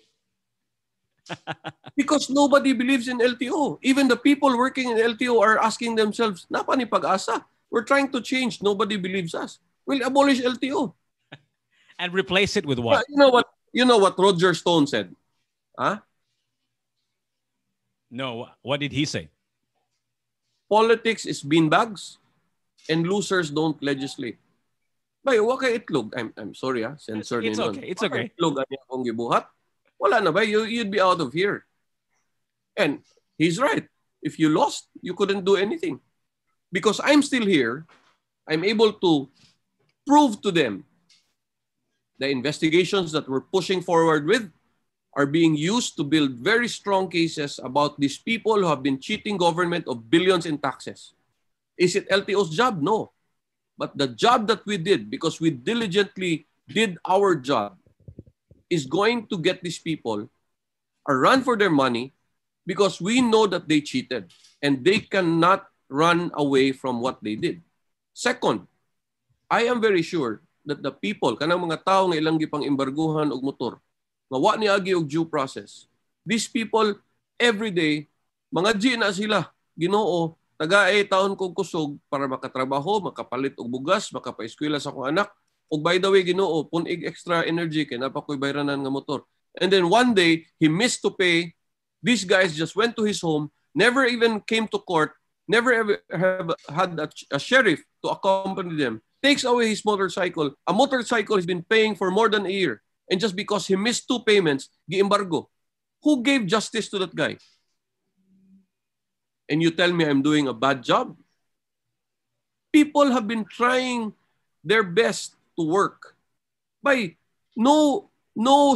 because nobody believes in LTO. Even the people working in LTO are asking themselves, "Napa ni pag-asa? We're trying to change. Nobody believes us. We'll abolish LTO." And replace it with what? You know what? You know what Roger Stone said? Huh? No, what did he say? Politics is beanbags, and losers don't legislate. Bay, wa kay itlog. I'm sorry, censor It's ni nun. okay. It's Wa kay okay. itlog ani akong gibuhat. Wala na ba? You'd be out of here. And he's right. If you lost, you couldn't do anything. Because I'm still here, I'm able to prove to them the investigations that we're pushing forward with are being used to build very strong cases about these people who have been cheating government of billions in taxes. Is it LTO's job? No. But the job that we did, because we diligently did our job, is going to get these people a run for their money because we know that they cheated and they cannot run away from what they did. Second, I am very sure that the people, kanang mga tao nga ilang gipang embarguhan og motor, nga wa ni agi og due process, these people, every day, mga G na sila, Ginoo, taga taon kong kusog para makatrabaho, makapalit og bugas, makapaeskwela sa akong anak, og by the way, Ginoo, punig extra energy kay napakoy bayranan nga motor. And then one day, he missed to pay. These guys just went to his home, never even came to court, never ever have had a sheriff to accompany them, takes away his motorcycle. A motorcycle he's been paying for more than a year. And just because he missed 2 payments, gi-embargo. Who gave justice to that guy? And you tell me I'm doing a bad job? People have been trying their best to work. By no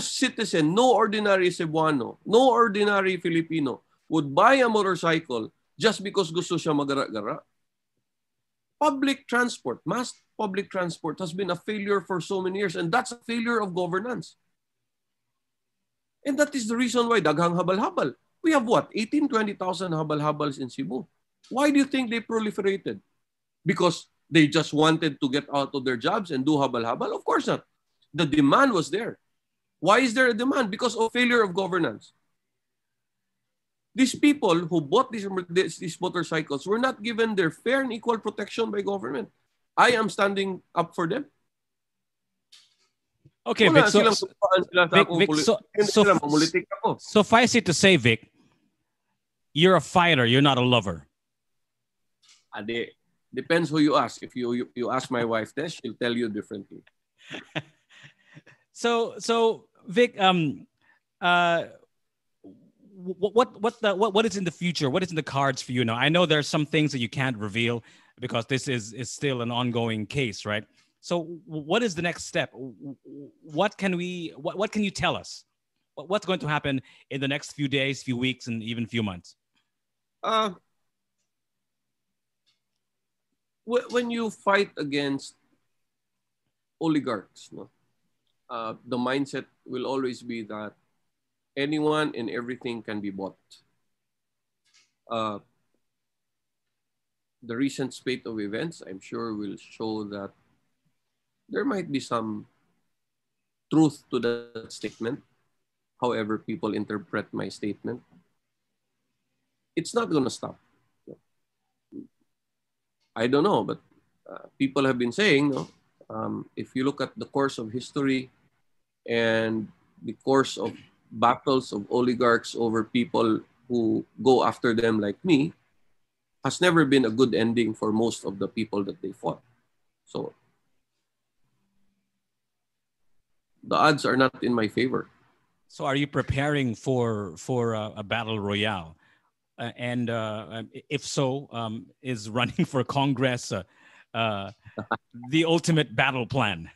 citizen, no ordinary Cebuano, no ordinary Filipino would buy a motorcycle just because gusto siya magara-gara. Public transport, mass public transport has been a failure for so many years, and that's a failure of governance. And that is the reason why daghang habal-habal. We have what? 18, 20,000 habal-habals in Cebu. Why do you think they proliferated? Because they just wanted to get out of their jobs and do habal-habal? Of course not. The demand was there. Why is there a demand? Because of failure of governance. These people who bought these motorcycles were not given their fair and equal protection by government. I am standing up for them. Okay, Vic. Suffice it to say, Vic, you're a fighter. You're not a lover. Ade, depends who you ask. If you ask my wife this, she'll tell you differently. So Vic, what is in the future? What is in the cards for you now? I know there's some things that you can't reveal because this is still an ongoing case, right? So what is the next step? What can you tell us? What's going to happen in the next few days, few weeks, and even few months? When you fight against oligarchs, no, the mindset will always be that anyone and everything can be bought. the recent spate of events, I'm sure, will show that there might be some truth to that statement. However, people interpret my statement, it's not going to stop. I don't know, but people have been saying, no, if you look at the course of history and the course of battles of oligarchs over people who go after them like me, has never been a good ending for most of the people that they fought. So the odds are not in my favor. So are you preparing for a battle royale? And if so, is running for Congress uh, the ultimate battle plan?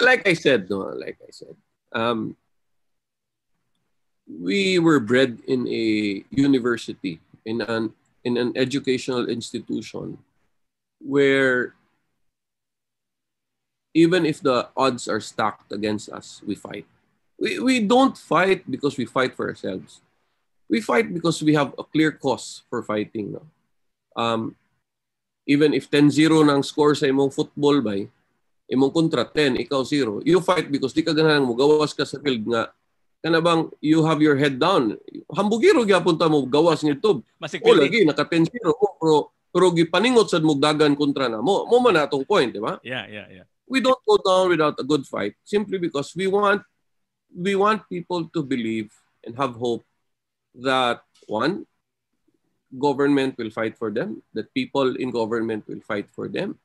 Like I said, no, like I said, um, we were bred in a university, in an educational institution where even if the odds are stacked against us, we fight. We don't fight because we fight for ourselves. We fight because we have a clear cause for fighting. No? Um, Even if 10-0 ng score sa imong football bay, imong kontra 10, ikaw 0, you fight because di ka ganahan mo, gawas ka sa field nga, kana bang you have your head down. Hambugiro gyapon ta mo gawas nito. O lagi naka 10-0 pero gipaningot sad mo dagan kontra na mo. Mo man atong point, di ba? Yeah. We don't go down without a good fight simply because we want people to believe and have hope that one, government will fight for them, that people in government will fight for them,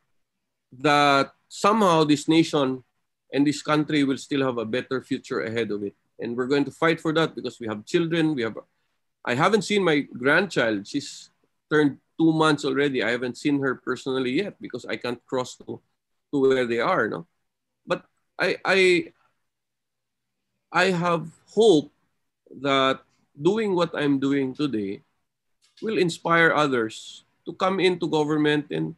that somehow this nation and this country will still have a better future ahead of it. And we're going to fight for that because we have children. I haven't seen my grandchild. She's turned 2 months already. I haven't seen her personally yet because I can't cross to where they are. No, but I I I have hope that doing what I'm doing today will inspire others to come into government and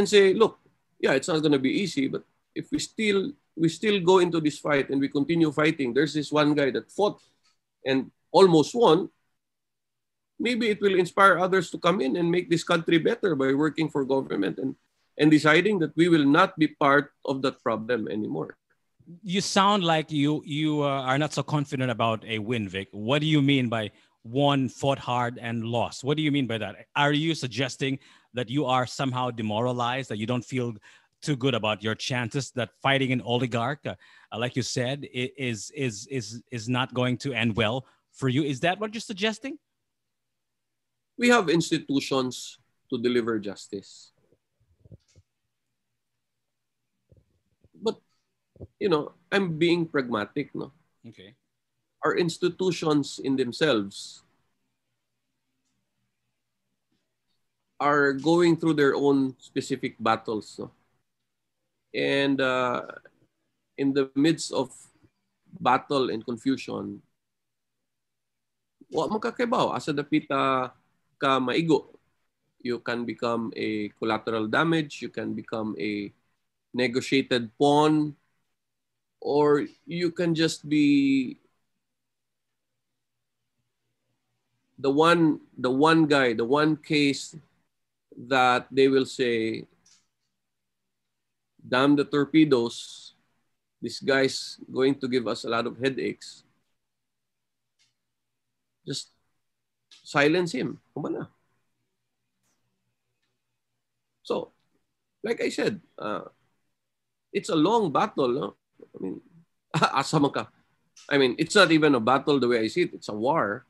say, look, yeah, it's not going to be easy, but if we still go into this fight and we continue fighting, there's this one guy that fought and almost won. Maybe it will inspire others to come in and make this country better by working for government and deciding that we will not be part of that problem anymore. You sound like you are not so confident about a win, Vic. What do you mean by won, fought hard, and lost? What do you mean by that? Are you suggesting that you are somehow demoralized, that you don't feel too good about your chances, that fighting an oligarch, like you said, is not going to end well for you? Is that what you're suggesting? We have institutions to deliver justice. But, I'm being pragmatic, no? Okay. Our institutions in themselves are going through their own specific battles, no? And in the midst of battle and confusion, wa magkakaibaw. Asa dapita ka maigo. You can become a collateral damage, you can become a negotiated pawn, or you can just be the one guy, the one case that they will say, damn the torpedoes, this guy's going to give us a lot of headaches. Just silence him. Kumana. So, like I said, it's a long battle. No? I mean, asa man ka. I mean, it's not even a battle the way I see it. It's a war.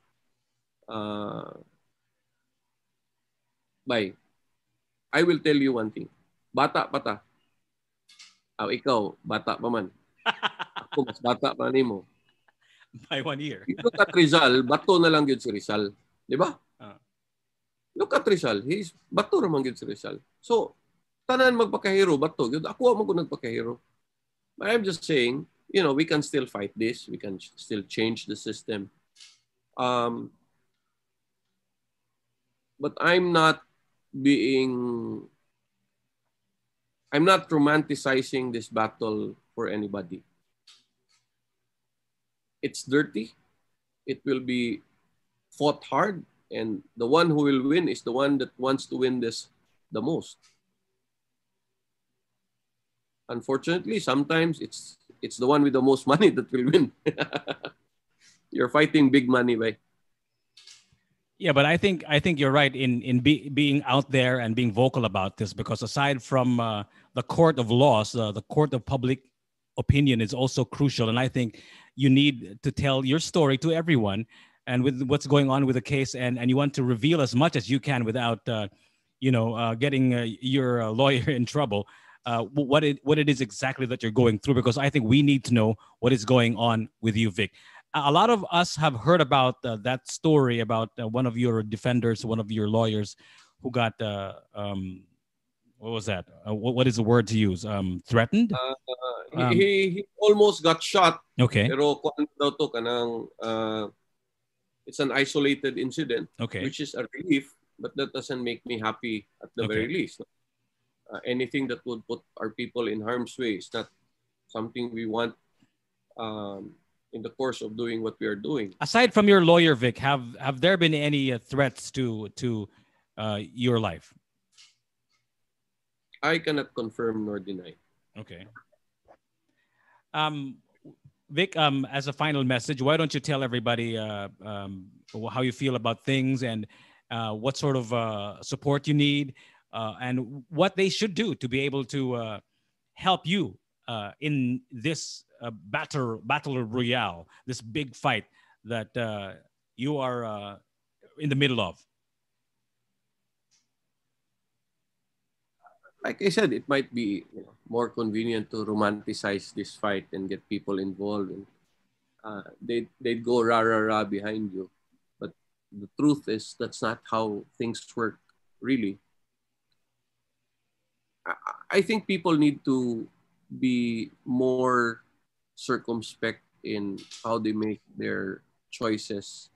Bye. I will tell you one thing. Bata pa ta. Ikaw, bata pa man. Ako, mas bata pa nimo. By 1 year. You look at Rizal, bato na lang yun si Rizal. Di ba? Look at Rizal. He's bato naman yun si Rizal. So, tanan magpakahiro, bato. Ako mo ko nagpakahiro. But I'm just saying, we can still fight this. We can still change the system. But I'm not romanticizing this battle for anybody. It's dirty. It will be fought hard And the one who will win is the one that wants to win this the most. Unfortunately, sometimes it's the one with the most money that will win. You're fighting big money, by. Yeah, but I think you're right in being out there and being vocal about this, because aside from the court of laws, the court of public opinion is also crucial, and I think you need to tell your story to everyone, and with what's going on with the case, and you want to reveal as much as you can without getting your lawyer in trouble. What it is exactly that you're going through, because I think we need to know what is going on with you, Vic. A lot of us have heard about that story about one of your defenders, one of your lawyers, who got what was that? What is the word to use? Threatened. Um, He almost got shot. okay. Pero kuan daw to kanang it's an isolated incident, Okay. which is a relief, but that doesn't make me happy at the Okay. very least. Anything that would put our people in harm's way is not something we want um, in the course of doing what we are doing. Aside from your lawyer, Vic, have there been any threats to your life? I cannot confirm nor deny. Okay. Um, Vic, as a final message, why don't you tell everybody how you feel about things, and what sort of support you need, and what they should do to be able to help you in this battle royale, this big fight that you are in the middle of. Like I said, it might be more convenient to romanticize this fight and get people involved. And, they'd go rah rah rah behind you, but the truth is that's not how things work. Really, I think people need to be more circumspect in how they make their choices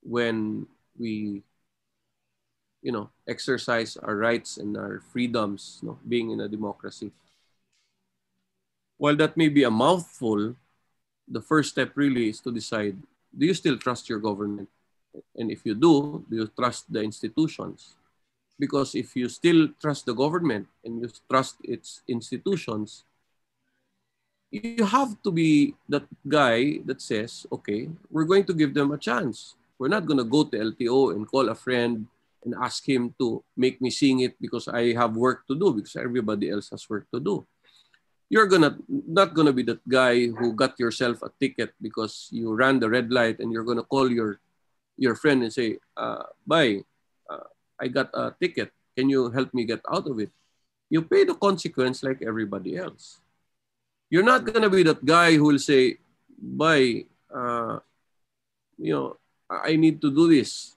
when we exercise our rights and our freedoms, being in a democracy. While that may be a mouthful, the first step really is to decide, do you still trust your government? And if you do you trust the institutions? Because if you still trust the government and you trust its institutions, you have to be that guy that says, okay, we're going to give them a chance. We're not going to go to LTO and call a friend and ask him to make me sing it because I have work to do, because everybody else has work to do. You're not gonna be that guy who got yourself a ticket because you ran the red light, and you're gonna call your friend and say, bye, I got a ticket. Can you help me get out of it? You pay the consequence like everybody else. You're not gonna be that guy who will say, bye, I need to do this.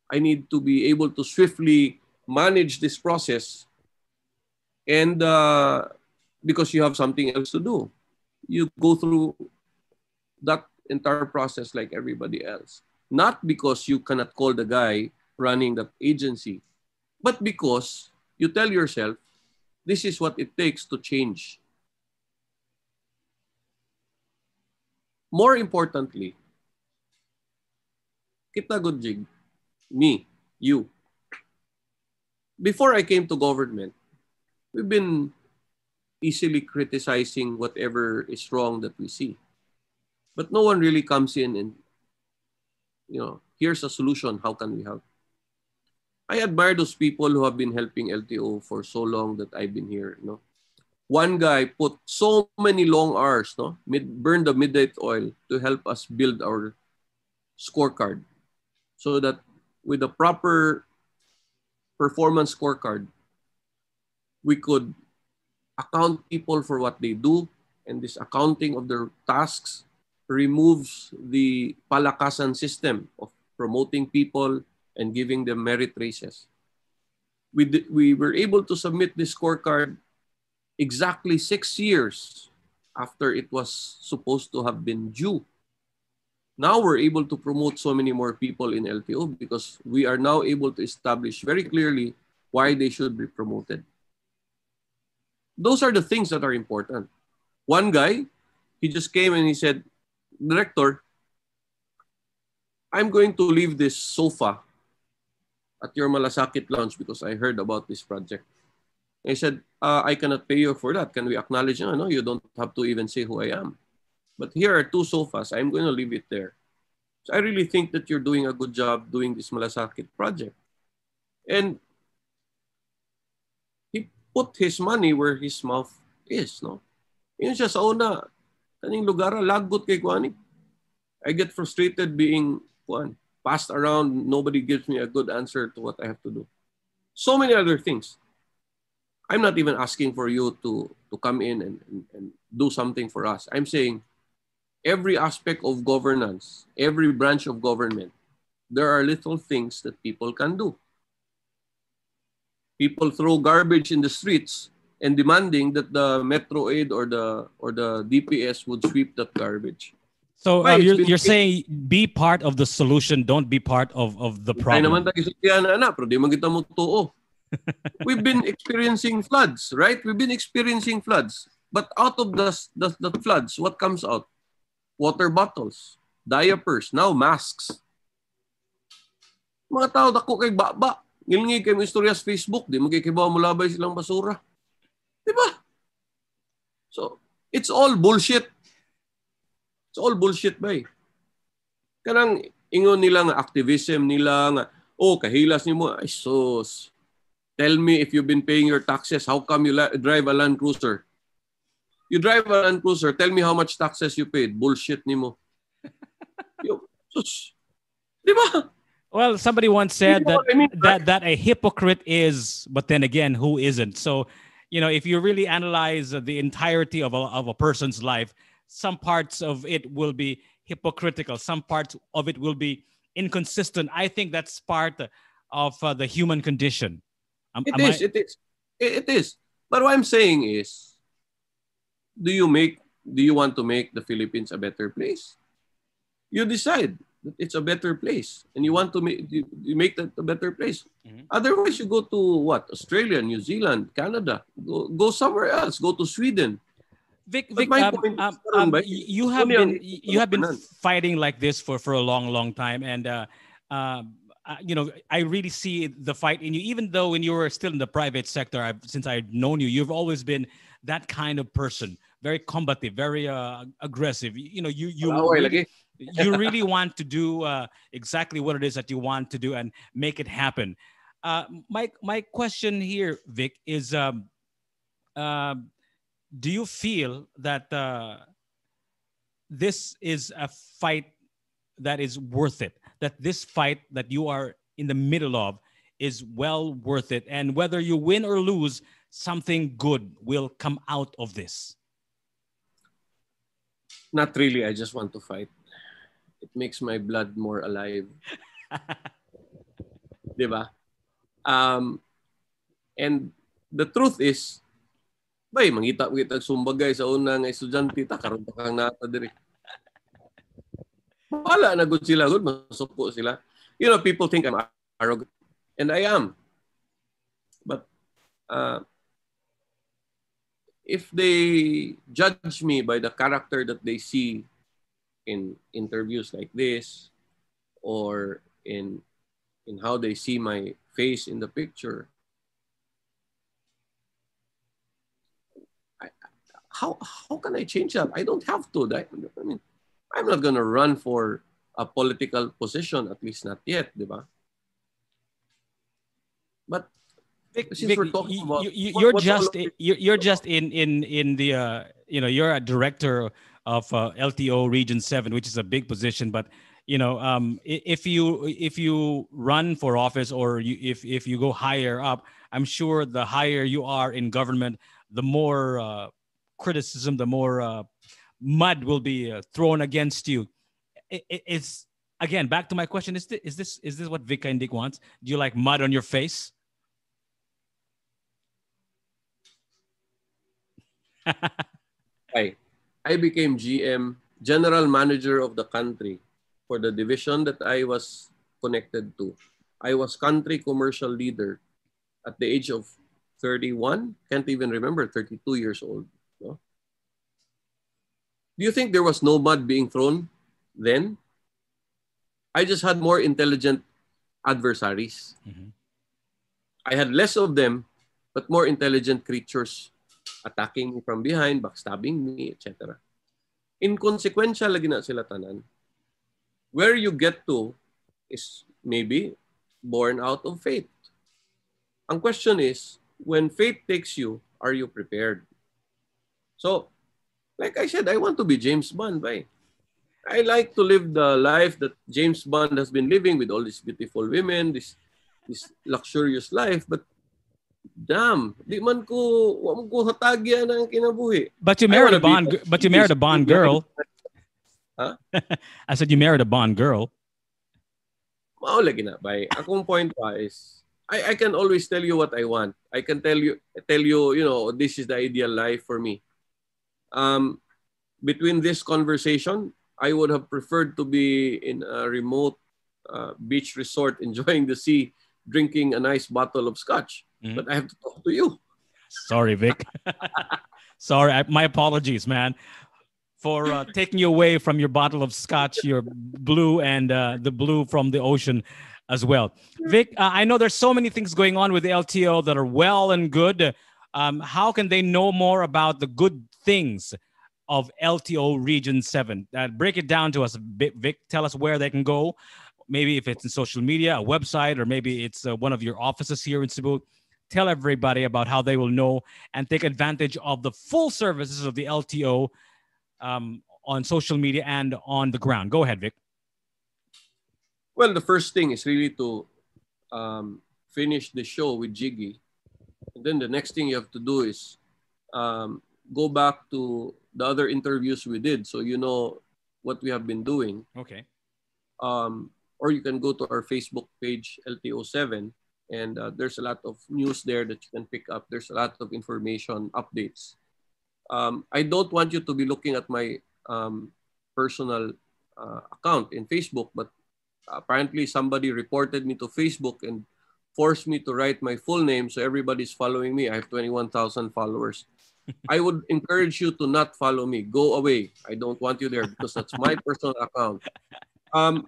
I need to be able to swiftly manage this process, and because you have something else to do, you go through that entire process like everybody else. Not because you cannot call the guy running that agency, but because you tell yourself, this is what it takes to change. More importantly, kita good jig, me, you. Before I came to government, we've been easily criticizing whatever is wrong that we see. But no one really comes in and, here's a solution. How can we help? I admire those people who have been helping LTO for so long that I've been here. One guy put so many long hours, burned the midnight oil to help us build our scorecard, so that with a proper performance scorecard, we could account people for what they do, and this accounting of their tasks removes the palakasan system of promoting people and giving them merit raises. We were able to submit this scorecard exactly 6 years after it was supposed to have been due. Now we're able to promote so many more people in LTO because we are now able to establish very clearly why they should be promoted. Those are the things that are important. One guy, he just came and he said, Director, I'm going to leave this sofa at your Malasakit lounge because I heard about this project. I said, I cannot pay you for that. Can we acknowledge? No, you don't have to even say who I am. But here are two sofas. I'm going to leave it there. So I really think that you're doing a good job doing this Malasakit project. And he put his money where his mouth is. No? Yun siya sa una. Kaning lugar, lagot kay Kuani. I get frustrated being passed around. Nobody gives me a good answer to what I have to do. So many other things. I'm not even asking for you to come in and do something for us. I'm saying every aspect of governance, every branch of government, there are little things that people can do. People throw garbage in the streets and demanding that the Metro Aid or the DPS would sweep that garbage. So you're saying be part of the solution, don't be part of the problem. We've been experiencing floods, right? We've been experiencing floods. But out of the floods, what comes out? Water bottles, diapers, now masks. Mga tao dako kay baba. Ngilngi kay mo istorya sa Facebook, di mo kay kibaw mo labay silang basura. Di ba? So, it's all bullshit. It's all bullshit ba eh. Kanang ingon nila nga activism nila nga, kahilas nimo, ay sus. Tell me if you've been paying your taxes, how come you drive a Land Cruiser? You drive a Land Cruiser, tell me how much taxes you paid. Bullshit nimo. Di ba? Well, somebody once said that a hypocrite is, but then again, who isn't? So, if you really analyze the entirety of a person's life, some parts of it will be hypocritical. Some parts of it will be inconsistent. I think that's part of the human condition. It is. But what I'm saying is, do you want to make the Philippines a better place? You decide that it's a better place, and you want to make that a better place. Mm-hmm. Otherwise, you go to Australia, New Zealand, Canada. Go somewhere else. Go to Sweden. Vic, you have been fighting like this for a long time, and I really see the fight in you. Even though when you were still in the private sector, since I've known you, you've always been that kind of person, very combative, very aggressive. You really want to do exactly what it is that you want to do and make it happen. My question here, Vic, is do you feel that this is a fight that is worth it? That this fight that you are in the middle of is well worth it? And whether you win or lose, something good will come out of this? Not really. I just want to fight. It makes my blood more alive. Diba? And the truth is, mangita kita sumbagay sa unang estudyante, karon pa kang nata diri. Wala na good sila, good masuko sila. People think I'm arrogant, and I am. But if they judge me by the character that they see in interviews like this, or in how they see my face in the picture, how can I change that? I don't have to. I mean, I'm not gonna run for a political position, at least not yet, diba? But since we're talking about you're just in the you're a director of LTO Region 7, which is a big position. But if you run for office, or if you go higher up, I'm sure the higher you are in government, the more criticism, the more mud will be thrown against you. It's again back to my question: is this what Vic Caindic wants? Do you like mud on your face? I became GM, general manager of the country for the division that I was connected to. I was country commercial leader at the age of 31. Can't even remember, 32 years old. No? Do you think there was no mud being thrown then? I just had more intelligent adversaries. Mhm. I had less of them, but more intelligent creatures attacking me from behind, backstabbing me, etc. Inconsequential lagi na sila tanan. Where you get to is maybe born out of faith. Ang question is, when faith takes you, are you prepared? So, like I said, I want to be James Bond, right? I like to live the life that James Bond has been living with all these beautiful women, this luxurious life, but damn, di man ko, wa mo ko hatagyan ang kinabuhi. But you I married want a to be Bond. as But you free married as a Bond behind. girl. Huh? I said you married a Bond girl. Mao lagi na bay. Akong point pa is I can always tell you what I want. I can tell you, you know, this is the ideal life for me. Um between this conversation, I would have preferred to be in a remote beach resort enjoying the sea, drinking a nice bottle of scotch. Mhm. But I have to talk to you. Sorry, Vic. Sorry, my apologies, man, for taking you away from your bottle of scotch, your blue, and the blue from the ocean as well. Vic, I know there's so many things going on with the LTO that are well and good. How can they know more about the good things of LTO Region 7? Break it down to us, Vic. Tell us where they can go. Maybe if it's in social media, a website, or maybe it's one of your offices here in Cebu. Tell everybody about how they will know and take advantage of the full services of the LTO on social media and on the ground. Go ahead, Vic. Well, the first thing is really to finish the show with Jiggy. And then the next thing you have to do is go back to the other interviews we did so you know what we have been doing. Okay. Or you can go to our Facebook page, LTO7, and there's a lot of news there that you can pick up. There's a lot of information, updates. I don't want you to be looking at my personal account in Facebook, but apparently somebody reported me to Facebook and forced me to write my full name so everybody's following me. I have 21,000 followers. I would encourage you to not follow me. Go away. I don't want you there because that's my personal account.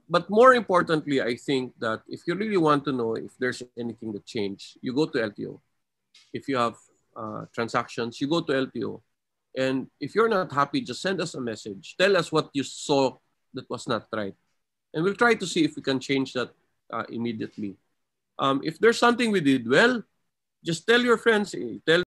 But more importantly, I think that if you really want to know if there's anything that changed, you go to LTO. If you have transactions, you go to LTO. And if you're not happy, just send us a message. Tell us what you saw that was not right. And we'll try to see if we can change that immediately. If there's something we did well, just tell your friends, tell